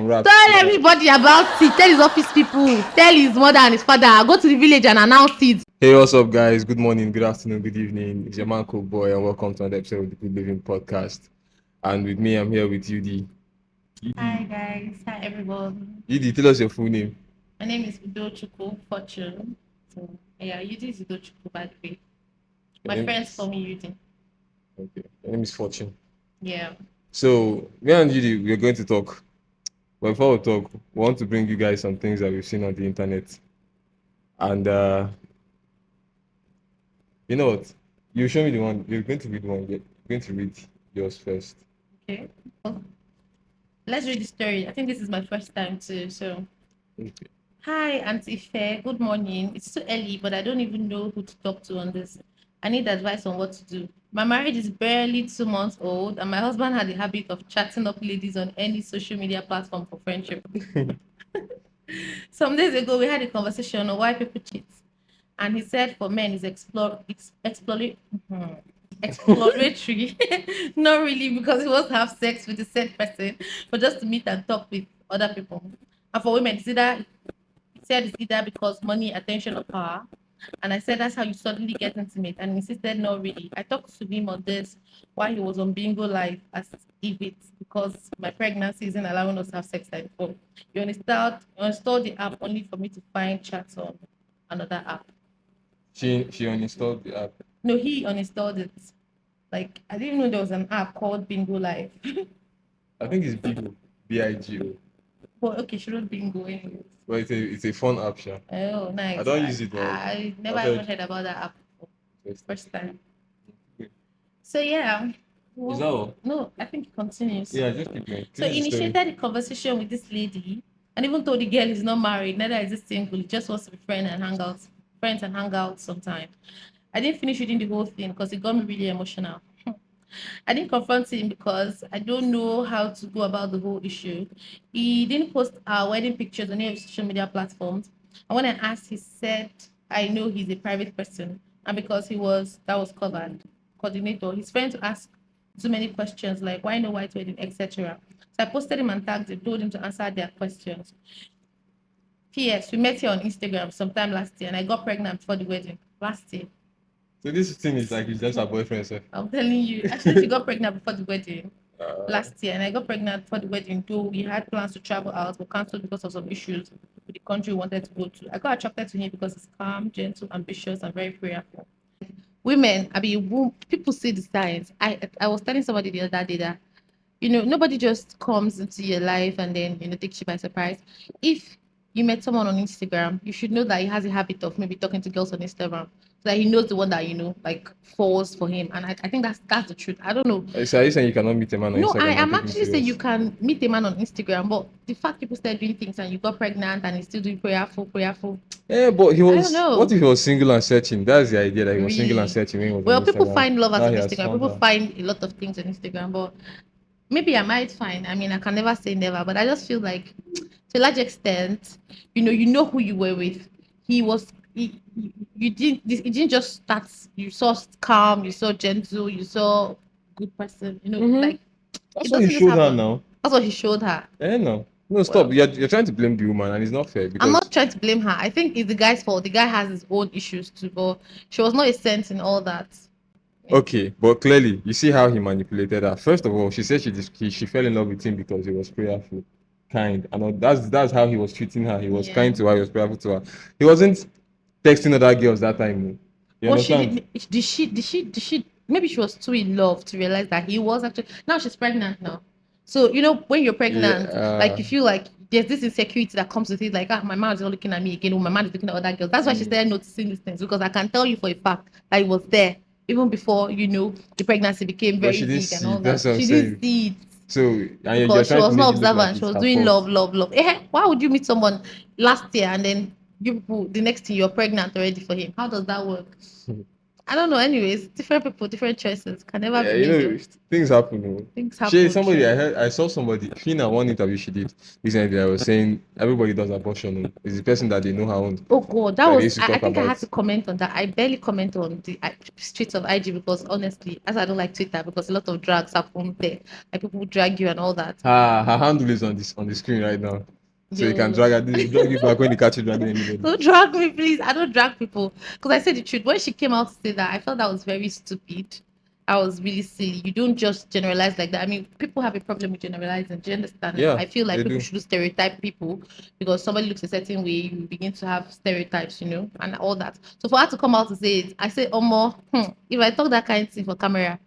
rap. Tell everybody about it. Tell his office people. Tell his mother and his father. Go to the village and announce it. Hey, what's up, guys? Good morning, good afternoon, good evening. It's your man, Coke Boy, and welcome to another episode of the Good Living Podcast. And with me, I'm here with UD. Hi guys. Hi everyone. UD, tell us your full name. My name is Udochukwu Fortune. So yeah, UD is Udochukwu by the way. My friends call me UD. Okay. Your name is Fortune. Yeah. So me and UD, we're going to talk. But before we talk, we want to bring you guys some things that we've seen on the internet. And you know what? You show me the one. You're going to read one. You're going to read yours first. Okay. Well, let's read the story. I think this is my first time too. So Okay. hi Auntie Fair. Good morning. It's too early, but I don't even know who to talk to on this. I need advice on what to do. My marriage is barely 2 months old, and my husband had the habit of chatting up ladies on any social media platform for friendship. Some days ago, we had a conversation on why people cheat, and he said for men is exploratory. Not really because he wants to have sex with the said person, but just to meet and talk with other people. And for women, he said it's either because money, attention, or power. And I said that's how you suddenly get intimate, and he insisted not really. I talked to him on this while he was on Bingo Live as if it's because my pregnancy isn't allowing us to have sex like before. You installed the app only for me to find chats on another app. She uninstalled the app. No, he uninstalled it. Like I didn't know there was an app called Bingo Live. I think it's Bigo. BIGO. But okay, she wrote Bingo anyways. Well, it's a fun app, sure. Oh, nice. I don't use it, but I never I've even heard about that app before. First First time. Okay. So yeah. Is that all? No, I think it continues. Yeah, just keep going. So he initiated a conversation with this lady, and even though the girl is not married, neither is he single, he just wants to be friends and hang out sometimes. I didn't finish reading the whole thing because it got me really emotional. I didn't confront him because I don't know how to go about the whole issue. He didn't post our wedding pictures on any of his social media platforms. And when I asked, he said, I know he's a private person. And because that was covered, coordinator, his friends asked too many questions like why no white wedding, etc. So I posted him and tagged him, told him to answer their questions. P.S. We met here on Instagram sometime last year and I got pregnant before the wedding last year. So this thing is like it's just her boyfriend, sir. I'm telling you. Actually, she got pregnant before the wedding last year, and I got pregnant before the wedding. Though we had plans to travel out, but cancelled because of some issues with the country we wanted to go to. I got attracted to him because he's calm, gentle, ambitious, and very prayerful. Women, people see the signs. I was telling somebody the other day that nobody just comes into your life and then takes you by surprise. If you met someone on Instagram, you should know that he has a habit of maybe talking to girls on Instagram. So that he knows the one that like falls for him, and I think that's the truth. I don't know. So are you saying you cannot meet a man on No, Instagram? I am actually saying you can meet a man on Instagram, but the fact people start doing things and you got pregnant and he's still doing prayerful. Yeah, but he was. I don't know. What if he was single and searching? That's the idea that he was single and searching when he was Well, on people Instagram. find lovers Now on he has Instagram. found People her. find a lot of things on Instagram, but maybe I might find. I mean, I can never say never, but I just feel like to a large extent, you know who you were with. You didn't just start. You saw calm, you saw gentle, you saw good person. Like That's it what he doesn't just showed her happen. now. That's what he showed her. No. No, stop. You're trying to blame the woman, and it's not fair. Because I'm not trying to blame her. I think it's the guy's fault. The guy has his own issues too, but she was not a saint in all that. Okay, but clearly, you see how he manipulated her. First of all, she said she fell in love with him because he was prayerful, kind, and that's how he was treating her. He was kind to her. He was prayerful to her. He wasn't texting other girls that time. You understand? Did she? Maybe she was too in love to realize that he was actually. Now she's pregnant now. So when you're pregnant, like you feel like there's this insecurity that comes with it. Like my man is not looking at me again. Or my man is looking at other girls. That's why she started noticing these things, because I can tell you for a fact that it was there even before the pregnancy became very big and all that. She didn't see it. So Because she was not observant. She was doing love. Why would you meet someone last year and then the next thing you're pregnant already for him? How does that work? I don't know. Anyways, different people, different choices. Can never Yeah, be you me know, though. things happen. Oh. Things She, happen. somebody True. I saw somebody, Fina, one interview she did recently. I was saying everybody does abortion. Oh. It's the person that they know her own. Oh God, that That they was. used to I talk think I had about. to comment on that. I barely comment on the streets of IG because honestly, as I don't like Twitter because a lot of drags happen there. Like people drag you and all that. Her handle is on the screen right now, so you can Yo. drag her. They'll drag you back when they catch you dragging anybody. Don't drag me, please. I don't drag people. Because I said the truth. When she came out to say that, I felt that was very stupid. I was really silly. You don't just generalize like that. I mean, people have a problem with generalizing. Do you understand? Yeah, I feel like they people do. should stereotype people because somebody looks a certain way, you begin to have stereotypes, and all that. So for her to come out to say it, I say, Omo, if I talk that kind of thing for camera,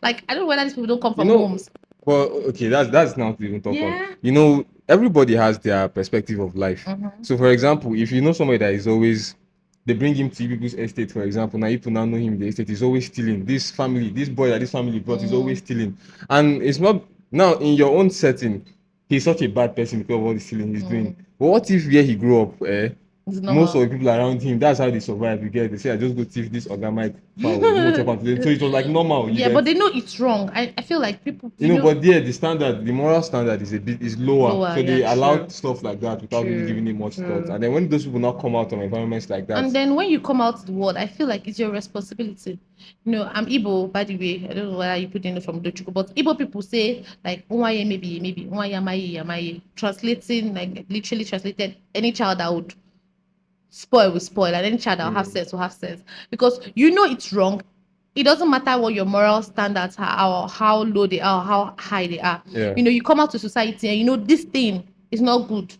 like I don't know whether these people don't come You from know, homes. well, okay, that's not to even talk on. Yeah. You know, everybody has their perspective of life. Mm-hmm. So, for example, if you know somebody that is always, they bring him to people's estate, for example, now people now know him in the estate, he's always stealing. This family, this boy that this family brought is always stealing. And it's not, now in your own setting, he's such a bad person because of all the stealing he's doing. But what if where he grew up, It's most of normal. the people around him, that's how they survive. You get, they say, I just go thief this organic fowl, you know, chop am today. So it was like normal, you Yeah, but get. they know it's wrong. I feel like people, You know, but there the standard, the moral standard is a bit is lower. lower. So Yeah, they allow true. stuff like that without really True. giving it much thought. True. And then when those people now come out of environments like that, And then when you come out to the world, I feel like it's your responsibility. I'm Igbo, by the way. I don't know whether you put in it from Dochuku, but Igbo people say like Unwaye maybe Unwaye Yamaye. Translating, like literally translated, any child that would spoil will spoil, and any child that will have sense will have sense. Because it's wrong. It doesn't matter what your moral standards are or how low they are or how high they are. yeah, You come out to society and this thing is not good.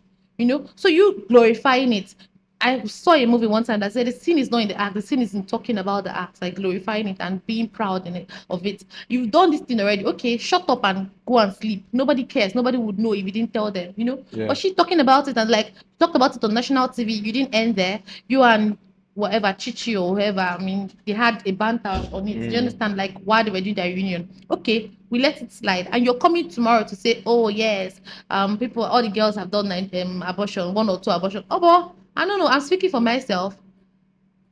So you glorifying it. I saw a movie one time that said the sin is not in the act, the sin is in talking about the act, like glorifying it and being proud of it. You've done this thing already. Okay, shut up and go and sleep. Nobody cares. Nobody would know if you didn't tell them. yeah, But she's talking about it and like talked about it on national TV. You didn't end there. You and whatever Chichi or whoever, I mean, they had a banter on it. Do you understand? Like why they were doing their reunion. Okay, we let it slide. And you're coming tomorrow to say, oh yes, people, all the girls have done abortion, 1 or 2 abortion. Oh, but I don't know. I'm speaking for myself.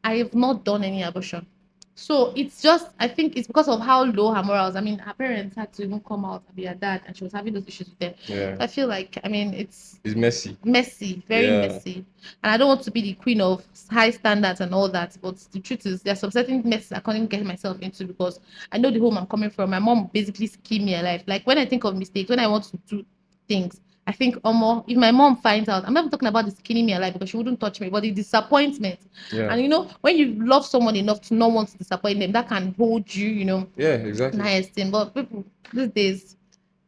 I have not done any abortion. So it's just, I think it's because of how low her morals. I mean, her parents had to even come out and be her dad, and she was having those issues with them. yeah. So I feel like, I mean, it's It's messy. messy, very Yeah, messy. And I don't want to be the queen of high standards and all that. But the truth is, there's some certain messes I can't even get myself into because I know the home I'm coming from. My mom basically schemed me alive. Like when I think of mistakes, when I want to do things, I think, if my mom finds out, I'm not even talking about the skinning me alive because she wouldn't touch me, but the disappointment. yeah, And when you love someone enough to not want to disappoint them, that can hold you, yeah, in exactly. high esteem. But people these days,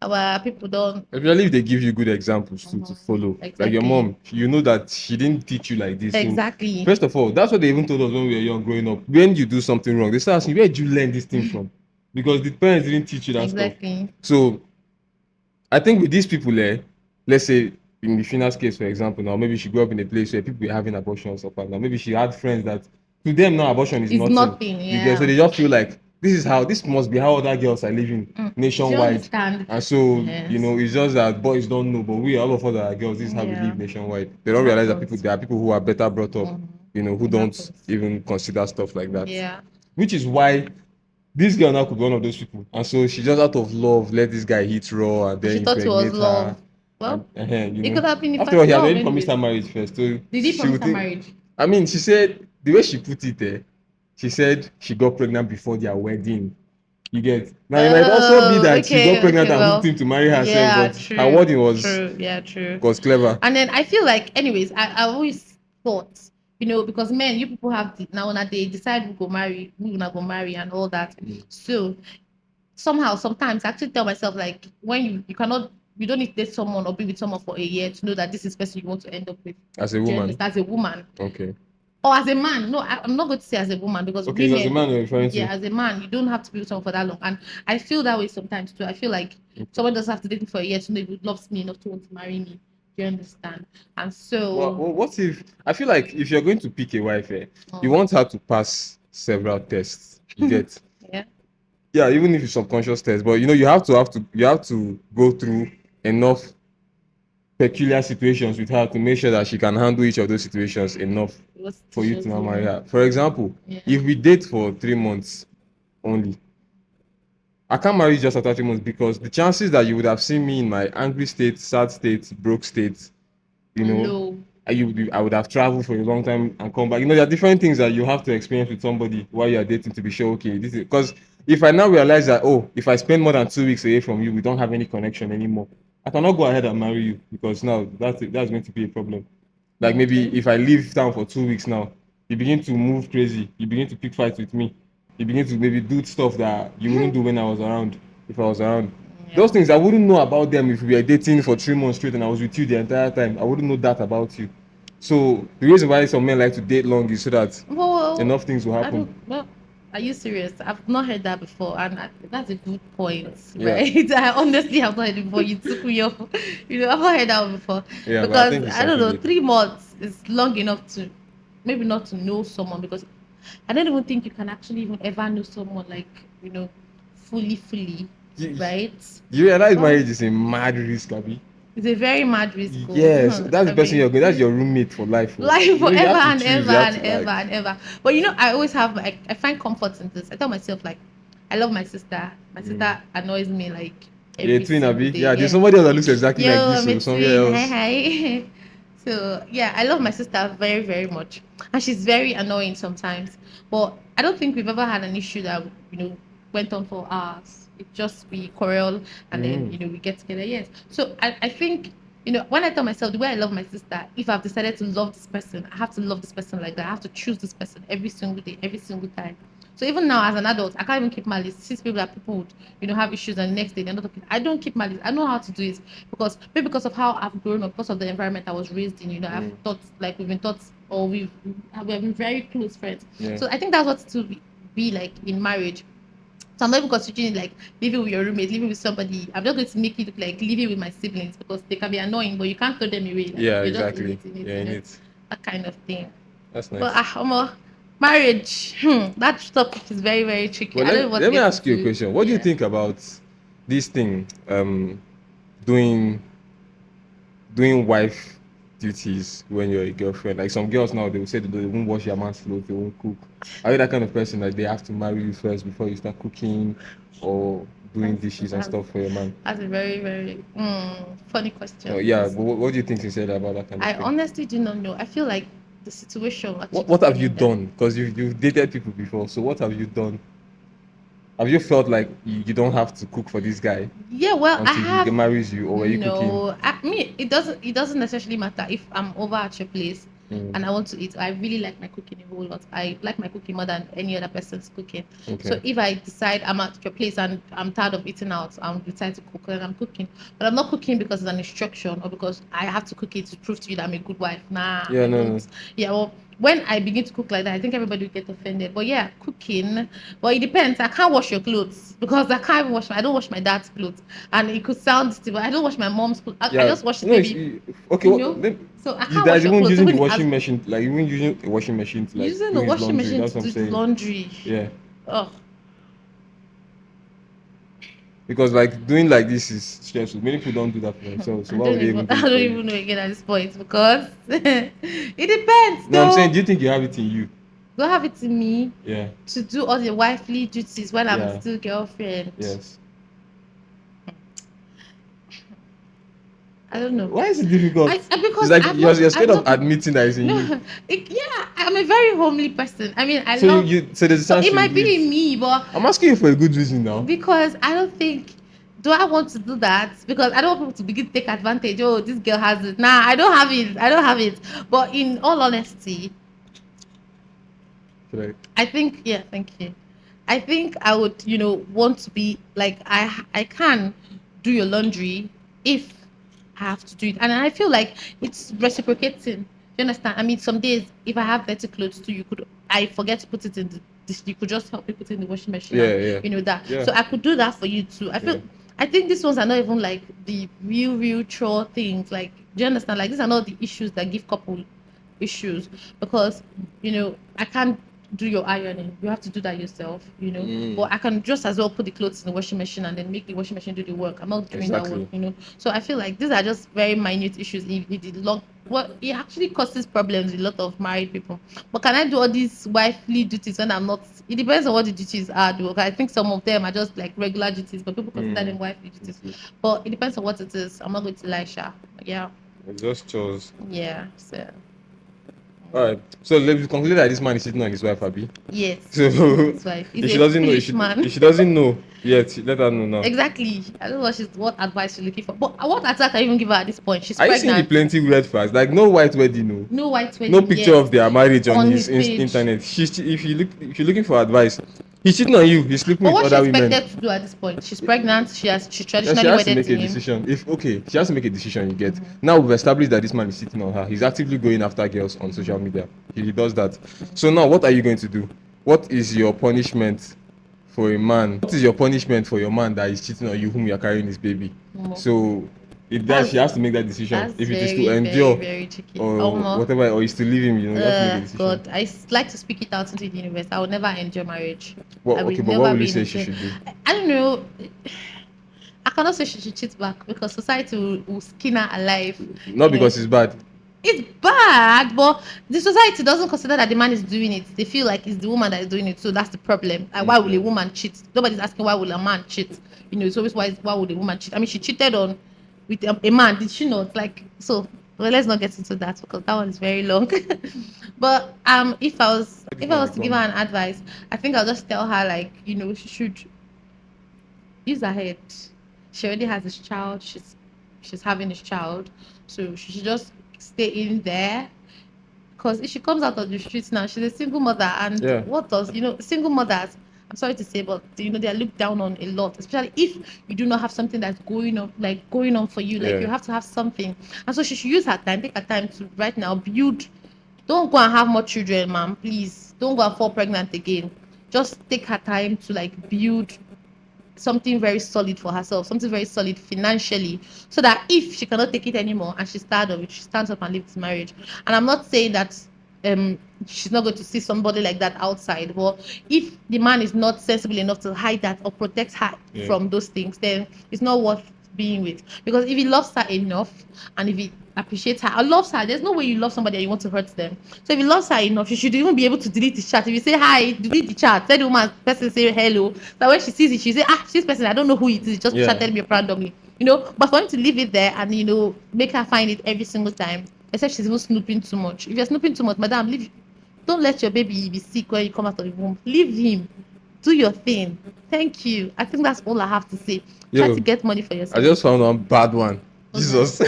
our people don't. Especially if they give you good examples too to follow. Like your Exactly. mom, you know that she didn't teach you like this. So Exactly. first of all, that's what they even told us when we were young growing up. When you do something wrong, they start asking, where did you learn this thing from? Because the parents didn't teach you that stuff. Exactly. So I think with these people, let's say in the Fina's case, for example, now maybe she grew up in a place where people were having abortion or stuff like that. Maybe she had friends that to them now abortion is It's nothing. nothing. You get, so Yeah. they just feel like this must be how other girls are living Do you nationwide. understand? And so, Yes. it's just that boys don't know, but we all of us that are girls, this is how we Yeah. live nationwide. They don't It realize that happens. there are people who are better brought up, who It don't happens. even consider stuff like that. Yeah. Which is why this girl now could be one of those people. And so she just out of love let this guy hit raw and But she then thought it was impregnate her. love. Well, And it could have been the after all, first he had love, already promised her anyways. marriage first. So Did he she promise would her think, marriage? I mean, she said the way she put it there, she said she got pregnant before their wedding. You get, now it might also be Oh, that she got okay, pregnant okay. and hooked Well, him to marry herself, yeah, but her true, wording true, yeah, true. was clever. And then I feel like, anyways, I always thought, because men, you people have now when they decide who go marry, who not go marry, and all that. So somehow, sometimes I actually tell myself like, when you cannot, you don't need to date someone or be with someone for a year to know that this is the person you want to end up with. As a Do you woman. understand? As a woman. Okay. Or as a man. No, I'm not going to say as a woman because Okay, it's as a man you're referring to. yeah, as a man, you don't have to be with someone for that long. And I feel that way sometimes too. I feel like someone doesn't have to date me for a year to know if he loves me enough to want to marry me. Do you understand? And so, Well, what if I feel like if you're going to pick a wife, you Mm. want her to pass several tests. You get, yeah, yeah, even if it's subconscious tests, but you have to go through enough peculiar situations with her to make sure that she can handle each of those situations enough for you to now marry her. For example, if we date for 3 months only, I can't marry you just after 3 months because the chances that you would have seen me in my angry state, sad state, broke state, you know, Low. I would have traveled for a long time and come back. You know, there are different things that you have to experience with somebody while you are dating to be sure, okay, this is because if I now realize that, oh, if I spend more than 2 weeks away from you, we don't have any connection anymore, I cannot go ahead and marry you because now that's going to be a problem. Like maybe Okay. if I leave town for 2 weeks now, you begin to move crazy, you begin to pick fights with me, you begin to maybe do stuff that you wouldn't do when I was around, if I was around. Those things I wouldn't know about them if we were dating for 3 months straight and I was with you the entire time. I wouldn't know that about you. So the reason why some men like to date long is so that Well, enough things will I happen. don't. Well, are you serious? I've not heard that before, and that's a good point, Yeah. right? I honestly have not heard it before. You took me off. I've not heard that one before. Yeah, but I Because think it's I don't know, something 3 months is long enough to maybe not to know someone, because I don't even think you can actually even ever know someone like fully, you, right? you realize Well, marriage is a mad risk, Abby. it's a very mad risk. Yes, that's I the person mean, you're going. That's your roommate for life. Oh. like You know, you forever have to and choose. ever You have and to ever like. and ever. But I always have I find comfort in this. I tell myself, like, I love my sister. My sister annoys me like Yeah, every twin, single Abby. day. Yeah, there's Yes. somebody else that looks exactly like Yo, this. I'm a So somewhere twin. Hi else. hi. So yeah, I love my sister very, very much. And she's very annoying sometimes. But I don't think we've ever had an issue that, went on for hours. It just we quarrel and then, we get together. Yes. So I think when I tell myself the way I love my sister, if I've decided to love this person, I have to love this person like that. I have to choose this person every single day, every single time. So even now as an adult, I can't even keep malice. Since people that people would, have issues and the next day they're not talking. I don't keep malice. I know how to do it because maybe because of how I've grown up, because of the environment I was raised in, I've thought like we've been taught or we have been very close friends. Yeah. So I think that's what it will be like in marriage. So I'm not even considering like living with your roommate, living with somebody. I'm not going to make it look like living with my siblings because they can be annoying, but you can't throw them away. Like, Yeah, you're exactly. just in it, Yeah, in it. that kind of thing. That's nice. But marriage, that topic is very, very tricky. Well, I don't know what let to me get ask you a into. question. What do you Yeah. think about this thing? Doing wife duties when you're a girlfriend. Like some girls now, they will say that they won't wash their man's clothes, they won't cook. Are you that kind of person that they have to marry you first before you start cooking or doing dishes and stuff for your man? That's a very, very funny question. Yeah, but what do you think sincerely about that kind of I thing? honestly do not know. I feel like the situation actually What have you telling them. done? Because you've dated people before, so what have you done? Have you felt like you don't have to cook for this guy Yeah, well, I until he have. marries you, or were you cooking? No, I mean it doesn't necessarily matter if I'm over at your place and I want to eat. I really like my cooking a whole lot. I like my cooking more than any other person's cooking. Okay. So if I decide I'm at your place and I'm tired of eating out, I'm decide to cook, and I'm cooking. But I'm not cooking because it's an instruction or because I have to cook it to prove to you that I'm a good wife. Nah, Yeah, I no, don't. Yeah, well, when I begin to cook like that, I think everybody will get offended. But yeah, cooking. But it depends. I can't wash your clothes because I can't even wash. I don't wash my dad's clothes, and it could sound stupid. I don't wash my mom's clothes. I just wash it No, maybe. okay. So I can't There's wash your even clothes. using the Even washing as machine, like even using a washing machine to like using do the his washing laundry. machine That's to what I'm do the saying. laundry. Yeah, Oh, because like doing like this is stressful. Many people don't do that for themselves. So I why would don't they even. even do I it don't for you? even know again at this point because it depends. No, I'm saying, Though, do you think you have it in you? go have it in me Yeah. to do all the wifely duties while I'm Yeah. still girlfriend. Yes. I don't know. Why is it difficult? Because It's like I've you're not scared of admitting that it's in you. no, yeah, I'm a very homely person. I mean, I So love. so there's a So chance it you might would. be in me, but I'm asking you for a good reason now. because I don't think. Do I want to do that? Because I don't want people to begin to take advantage. Oh, this girl has it. Nah, I don't have it. I don't have it. But in all honesty, Right. I think, yeah, thank you. I think I would, want to be like I can do your laundry if I have to do it. And I feel like it's reciprocating. Do you understand? I mean, some days if I have dirty clothes too, I forget to put it in this, you could just help me put it in the washing machine. Yeah, and, yeah. That. Yeah. So I could do that for you too. I think these ones are not even like the real chore things. Like, do you understand? Like, these are not the issues that give couple issues because I can't do your ironing. You have to do that yourself, you know. But I can just as well put the clothes in the washing machine and then make the washing machine do the work. I'm not doing that work, Exactly. you know. So I feel like these are just very minute issues. It actually causes problems with a lot of married people. But can I do all these wifely duties when I'm not? It depends on what the duties are. Though I think some of them are just like regular duties, but people consider them wifely duties. But it depends on what it is. I'm not going to lie, Sha. Yeah, It's just chores. yeah. So All right. So let's conclude that this man is cheating on his wife, Abby. yes, So his wife. if He's she a doesn't know, foolish man. if she doesn't know yet, let her know now. Exactly. I don't know what advice she's looking for. But what advice can I even give her at this point? She's Are you seeing the pregnant. plenty red flags? Like no white wedding, no. No white No wedding picture yet. of their marriage on his page. internet. If you're looking for advice, he's cheating on you. He's sleeping But with what she other women. expected to do at this point? She's pregnant. She Yeah, traditionally she has to wedded make to a him. decision. She has to make a decision. You get. Now we've established that this man is cheating on her. He's actively going after girls on social media. He does that. So now, what are you going to do? What is your punishment for a man? What is your punishment for your man that is cheating on you, whom you are carrying his baby? So she has to make that decision. That's If it is very, to endure very tricky. or whatever, or is to leave him, you have to make a decision. God, like to speak it out into the universe. I will never enjoy marriage. Well, I will okay, but never what will you be say she should do? I don't know. I cannot say she should cheat back because society will skin her alive. Not because it's bad. It's bad, but the society doesn't consider that the man is doing it. They feel like it's the woman that is doing it. So that's the problem. Like, why will a woman cheat? Nobody's asking why will a man cheat. You know, it's always why would a woman cheat? I mean, she cheated on with a man, did she not? Like, so well, let's not get into that because that one is very long. But if I was to give her an advice, I think I'll just tell her like, you know, she should use her head. She already has this child. She's having this child, so she should just stay in there. Because if she comes out of the streets now, she's a single mother, and what does single mothers? I'm sorry to say, but they are looked down on a lot, especially if you do not have something that's going on for you. Like you have to have something, and so she should use her time, take her time to right now build. Don't go and have more children, ma'am. Please don't go and fall pregnant again. Just take her time to like build something very solid for herself, something very solid financially, so that if she cannot take it anymore and she's tired of it, she stands up and leaves this marriage. And I'm not saying that she's not going to see somebody like that outside, but if the man is not sensible enough to hide that or protect her from those things, then it's not worth being with. Because if he loves her enough and if he appreciates her or loves her, there's no way you love somebody and you want to hurt them. So if he loves her enough, you should even be able to delete the chat. If you say hi, delete the chat, tell the woman person say hello, so when she sees it, she say, this person, I don't know who it is, just chatted me randomly, but for him to leave it there and make her find it every single time, except she's even snooping too much. If you're snooping too much, madam, leave. Don't let your baby be sick when you come out of the womb. Leave him. Do your thing. Thank you. I think that's all I have to say. Try to get money for yourself. I just found one bad one. Jesus.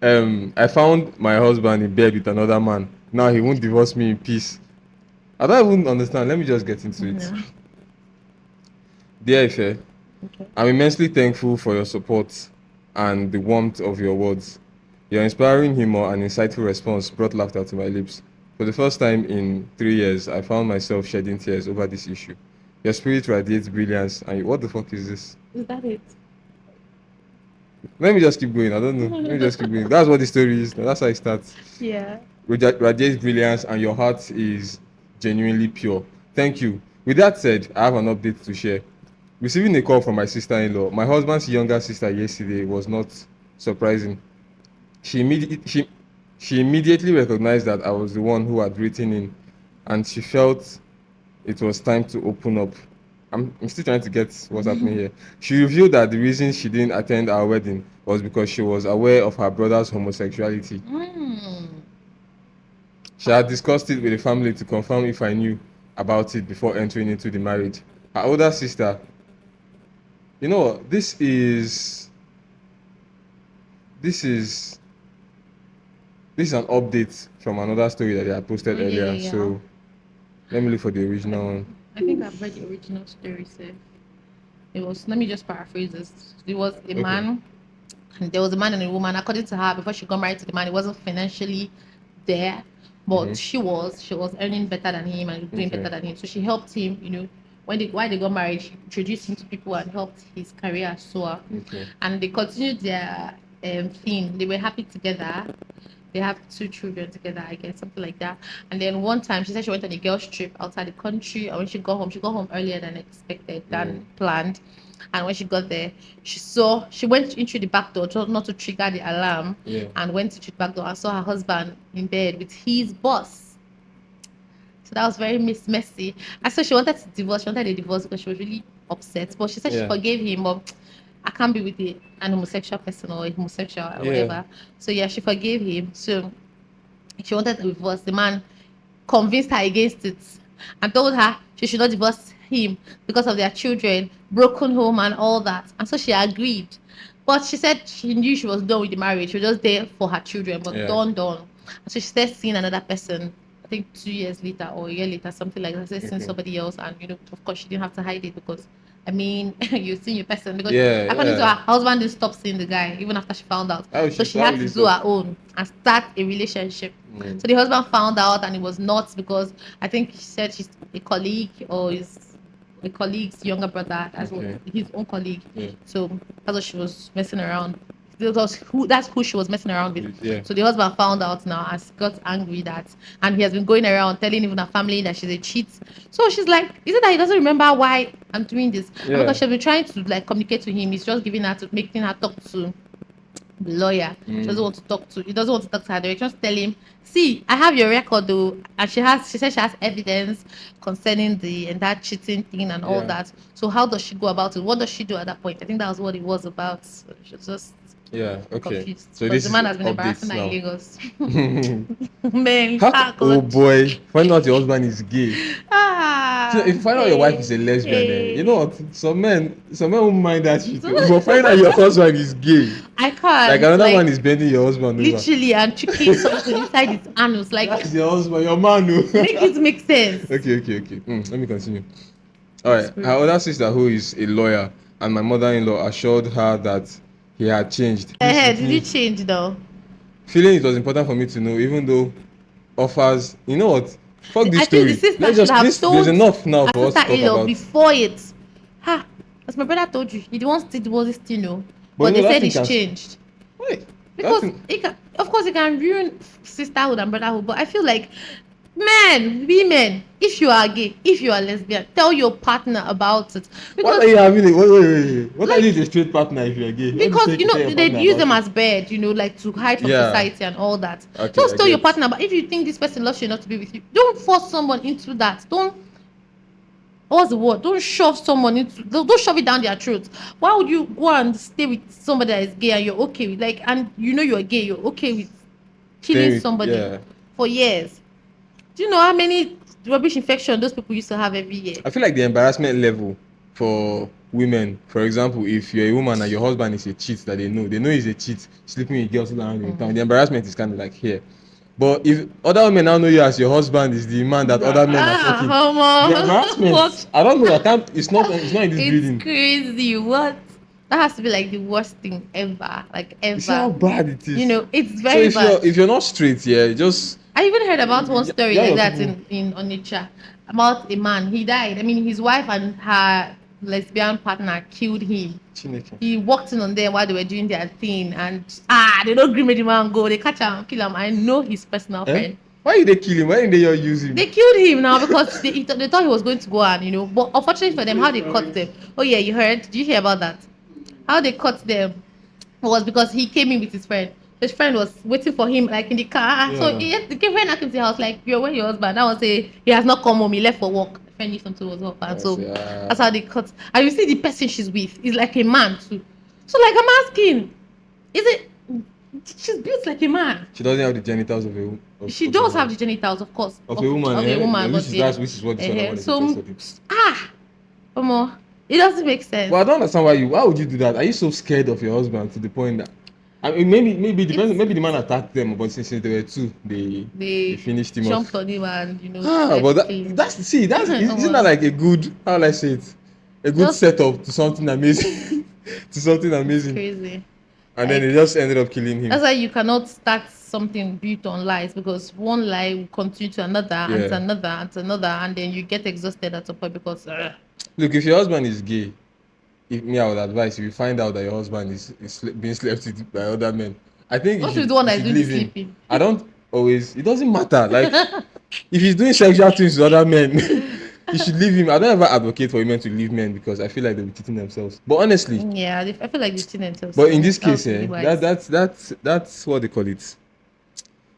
I found my husband in bed with another man. Now he won't divorce me in peace. I don't even understand. Let me just get into it. Dear Ife, I'm immensely thankful for your support and the warmth of your words. Your inspiring humor and insightful response brought laughter to my lips. For the first time in 3 years, I found myself shedding tears over this issue. Your spirit radiates brilliance, and what the fuck is this? Is that it? Let me just keep going. I don't know. Let me just keep going. That's what the story is. That's how it starts. Yeah. Radiates brilliance, and your heart is genuinely pure. Thank you. With that said, I have an update to share. Receiving a call from my sister-in-law, my husband's younger sister, yesterday was not surprising. She immediately recognized that I was the one who had written in, and she felt it was time to open up. I'm still trying to get what's happening here. She revealed that the reason she didn't attend our wedding was because she was aware of her brother's homosexuality. She had discussed it with the family to confirm if I knew about it before entering into the marriage. Her older sister, you know what? This is an update from another story that they had posted earlier. Yeah. So let me look for the original one. I think I've read the original story, so it was, let me just paraphrase this. There was a man, and there was a man and a woman. According to her, before she got married to the man, it wasn't financially there, but she was earning better than him and doing better than him. So she helped him, while they got married, she introduced him to people and helped his career soar. And they continued their thing. They were happy together. they have 2 children together, I guess, something like that. And then one time she said she went on a girls' trip outside the country, and when she got home earlier than expected, than planned. And when she got there, she went into the back door not to trigger the alarm, and went to the back door and saw her husband in bed with his boss. So that was very messy. I said she wanted to divorce. She wanted a divorce because she was really upset. But she said she forgave him, but I can't be with an homosexual person or a homosexual or whatever. So yeah, she forgave him. So she wanted to divorce. The man convinced her against it and told her she should not divorce him because of their children, broken home and all that. And so she agreed. But she said she knew she was done with the marriage. She was just there for her children, but done. And so she started seeing another person, I think 2 years later or a year later, something like that. She started seeing somebody else. And, of course, she didn't have to hide it because, I mean, you've seen your person. Because according to her husband, didn't stop seeing the guy even after she found out. So she had to do her own and start a relationship. So the husband found out, and it was not because I think she said she's a colleague or is a colleague's younger brother, as well, his own colleague. So that's what she was messing around. That's who she was messing around with. So the husband found out now and got angry and he has been going around telling even her family that she's a cheat. So she's like, is it that he doesn't remember why I'm doing this? And because she's been trying to communicate to him, he's just making her talk to the lawyer. She doesn't want to talk to. He doesn't want to talk to her. They just tell him, "See, I have your record, though," and she said she has evidence concerning that cheating thing and all that. So how does she go about it? What does she do at that point? I think that was what it was about. So she was just confused. So this the man is has been embarrassing her now. in Lagos. Man, oh boy, find out your husband is gay. So if you find out your wife is a lesbian, then you know what? Some men won't mind that shit. But find out your husband is gay. I can't. Like another man is bending your husband over. Literally, and chicken something inside his anus. Like that's your husband, your man. Make it make sense. Okay. Let me continue. All right. Her older sister, who is a lawyer, and my mother-in-law assured her that he had changed. Did he change though? Feeling it was important for me to know, even though offers. You know what? Fuck this story. Let's just there's enough now for us to talk about. Before it. As my brother told you, he wants to do this thing, but they said it's changed. Wait. Because of course it can ruin sisterhood and brotherhood, but I feel like men, women, if you are gay, if you are lesbian, tell your partner about it. Because what are you having? Wait. What are you a straight partner if you're gay? Because they use them as bed, to hide from society and all that. Just tell your partner. But if you think this person loves you enough to be with you, don't force someone into that. What's the word? Don't shove someone don't shove it down their throat. Why would you go and stay with somebody that is gay and you're okay with and you're gay, you're okay with killing somebody for years? Do you know how many rubbish infections those people used to have every year? I feel like the embarrassment level for women, for example, if you're a woman and your husband is a cheat that they know he's a cheat, sleeping with girls around in town, the embarrassment is kind of like here. But if other women now know you as your husband is the man that other men are fucking, the embarrassment, I don't know, it's not in this building. It's crazy. What? That has to be like the worst thing ever. Like ever. You see how bad it is? It's very bad. If you're not straight, just... I even heard about one story like that in Onitsha about a man. He died. I mean, his wife and her lesbian partner killed him. Chineke. He walked in on them while they were doing their thing, and they don't agree with the man go. They catch him and kill him. I know his personal friend. Why did they kill him? Why didn't they all use him? They killed him now because they thought he was going to go on, But unfortunately for them, how they caught them. Oh yeah, you heard? Did you hear about that? How they caught them was because he came in with his friend. His friend was waiting for him like in the car. Yeah. So the friend came to the house like, "Where your husband?" I was say he has not come home. He left for work. The friend knew something was up, and so that's how they caught. And you see the person she's with is like a man too. So like I'm asking, is it? She's built like a man. She doesn't have the genitals of a woman. She does have the genitals, of course. Of a woman. Of a woman, which is what this it doesn't make sense. Well, I don't understand why would you do that? Are you so scared of your husband to the point that? I mean, maybe the man attacked them, but since there were two, they finished him off. Jumped on him and but isn't that like a good, how will I say it? A good setup to something amazing, Crazy. And then they just ended up killing him. That's why you cannot start something built on lies, because one lie will continue to another and to another and to another, and then you get exhausted at some point because. Look, if your husband is gay, I would advise if you find out that your husband is being slept with by other men, I think What is the one you that is should doing the leave him. sleeping? I don't always. It doesn't matter. Like if he's doing sexual things with other men, you should leave him. I don't ever advocate for women to leave men because I feel like they'll be cheating themselves. But honestly, Yeah, I feel like the cheating themselves. but in this That was case, really wise. that's what they call it.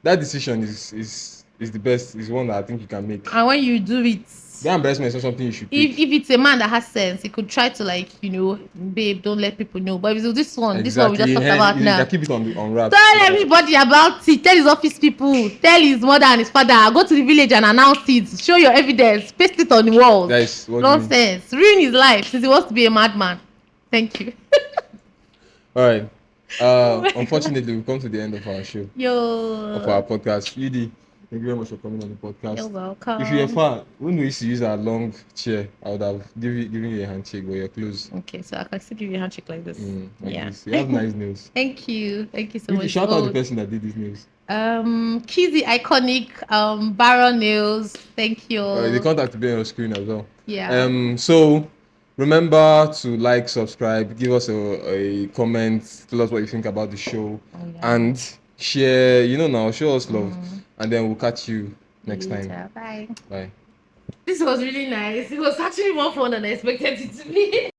That decision is the best. Is one that I think you can make. And when you do it, That embarrassment is not something you should pick. if it's a man that has sense, he could try to like, babe, don't let people know. But if it's this one we just Exactly. talked about You now. can keep it on wraps. Tell everybody about it. Tell his office people. Tell his mother and his father. Go to the village and announce it. Show your evidence. Paste it on the walls. That is what you mean. Nonsense. Ruin his life since he wants to be a madman. Thank you. All right. Unfortunately, we've come to the end of our show, of our podcast. UD, thank you very much for coming on the podcast. You're welcome. If you're far, when we used to use our long chair, I would have given you a handshake, but you're close. Okay, so I can still give you a handshake like this. Like Yeah. this. You have nice nails. Thank you so If you much. shout out the person that did these nails. Kizzy Iconic, Baron Nails. Thank you. The contact will be on your screen as well. Yeah. So remember to like, subscribe, give us a comment, tell us what you think about the show, and share. Now, show us love, and then we'll catch you next time. Bye. Bye. This was really nice. It was actually more fun than I expected it to be.